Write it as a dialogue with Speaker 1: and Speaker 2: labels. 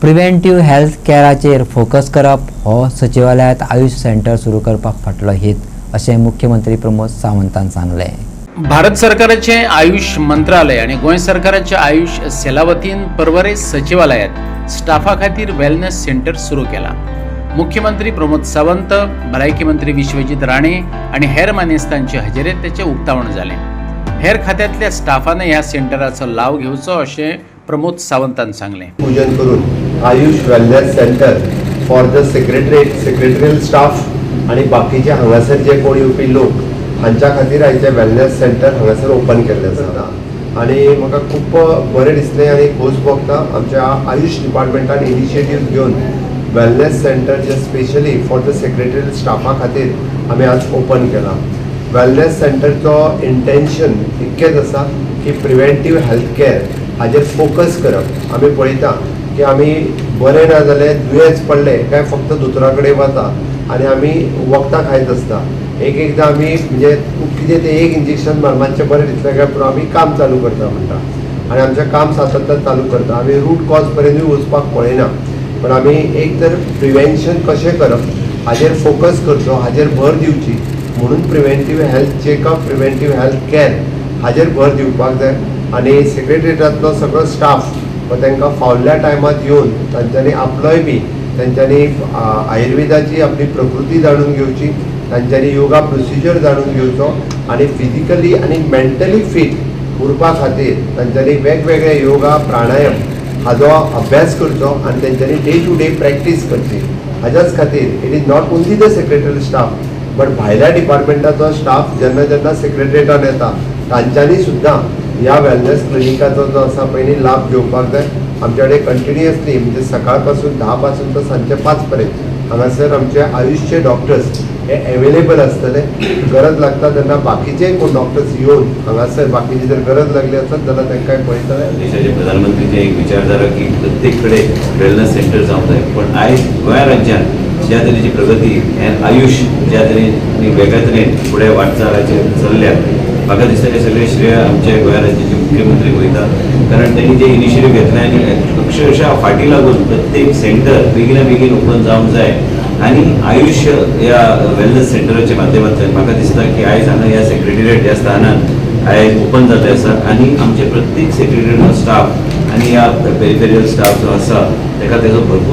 Speaker 1: Preventive health केअराचेर focus करप हो सचिवालयात आयुष सेंटर सुरू करपाक फाटलो हेत अशें मुख्यमंत्री प्रमोद सावंतान सांगलें।
Speaker 2: भारत सरकाराचे आयुष मंत्रालय आणि गोंय सरकाराच्या आयुष सेला वतीन पर्वरे सचिवालयात स्टाफा खातीर वेलनेस सेंटर सुरू केला। मुख्यमंत्री प्रमोद सावंत, भलायकी मंत्री विश्वजीत राणे आणि हेर मानेस्तांचे हजेरेत तेचे उक्तावण जालें। हेर खात्यांतल्या स्टाफान ह्या सेंटराचो लाव घेवचो अशें प्रमोद सावंतान सांगलें।
Speaker 3: पूजन करून Ayush wellness centre for the secretarial staff आणि बाकीचे हांगासर जे कोण येवपी लोक हांच्या खातीर आयचे वेलनेस सेंटर हांगासर ओपन केल्लें आसा आणि म्हाका खूब बरें दिसलें आणि खोस भोगता आमच्या आयुष डिपार्टमेंटान इनिशिएटीव घेवन वेलनेस सेंटर जे स्पेशली फॉर द सेक्रेटरियल स्टाफा खातीर आमी आज ओपन केला। वेलनेस सेंटरचो इंटेंशन इतकेंच आसा की प्रिव्हेंटिव्ह हेल्थ केअर हाजेर फोकस करप। आमी पळयता की आमी बरें ना जालें दुयेंस पडलें काय फक्त दोतोरा कडेन वता आनी आमी वखदां खायत आसता। एकदां आमी म्हणजे कितें तें एक इंजेक्शन मारमाचें बरें दिसलें काय पूण आमी काम चालू करता म्हणटा आनी आमचें काम सातत्यान चालू करता। आमी रूट कॉज पर्यंतूय वचपाक पळयना पण आमी एक तर प्रिव्हेंशन कशें करप हाजेर फोकस करचो, हाजेर भर दिवची म्हणून preventive health checkup, preventive health care हाजेर भर दिवपाक जाय आनी सेक्रेटरिएटांतलो सगळो स्टाफ तांकां फावल्या टायमार येवन तांच्यांनी आपलोय बी तांच्यांनी आयुर्वेदाची आपली प्रकृती जाणून घेवची, तांच्यांनी योगा प्रोसिजर जाणून घेवचो आणि फिजिकली आणि मेंटली फिट उरपा खातीर तांच्यांनी वेगवेगळे योगा प्राणायाम हाजो अभ्यास करचो आणि तांच्यांनी डे टू डे प्रॅक्टीस करची। हाच्याच खातीर it is not only the secretarial staff but भायल्या डिपार्टमेंटाचो स्टाफ जेन्ना जेन्ना सेक्रेटरिएटान येता तांच्यांनी सुद्दां ह्या वेलनेस क्लिनिकाचो जो आसा पयलीं लाभ घेवपाक जाय। आमचे कडेन कंटिन्युअसली म्हणजे सकाळ पासून 10 पासून तर सांजचे 5 पर्यंत हांगासर आमचे आयुषचे डॉक्टर्स हे अवेलेबल आसतले। गरज लागता तेन्ना बाकीचे कोण डॉक्टर्स येवन हांगासर बाकीची जर गरज लागली आसत जाल्यार तांकांय पळयतले।
Speaker 4: देशाचे प्रधानमंत्रीचे एक विचारधारा की प्रत्येक कडेन वेलनेस सेंटर जावंक जाय पण आयज गोंया राज्यांत ज्या तरेची प्रगती हें आयुष ज्या तरेन वेगळ्या तरेन फुडें वाटचालाचेर चल्ल्या म्हाका दिसता हे सगळे श्रेय आमचे गोंया राज्याचे मुख्यमंत्री वयता कारण त्यांनी जे इनिशिएटीव घेतले आनी अक्षरशः फाटी लागून प्रत्येक सेंटर बेगिना बेगीन ओपन जावंक जाय आनी आयुष ह्या वेलनेस सेंटराच्या माध्यमांतल्यान म्हाका दिसता की आयज हांगा ह्या सेक्रेटरिएट ज्या स्थानान आयज ओपन जाल्ले आसा आनी आमचे प्रत्येक सेक्रेटरिएट स्टाफ आनी ह्या पेरिफेरियल स्टाफ जो आसा ताका तेजो भरपूर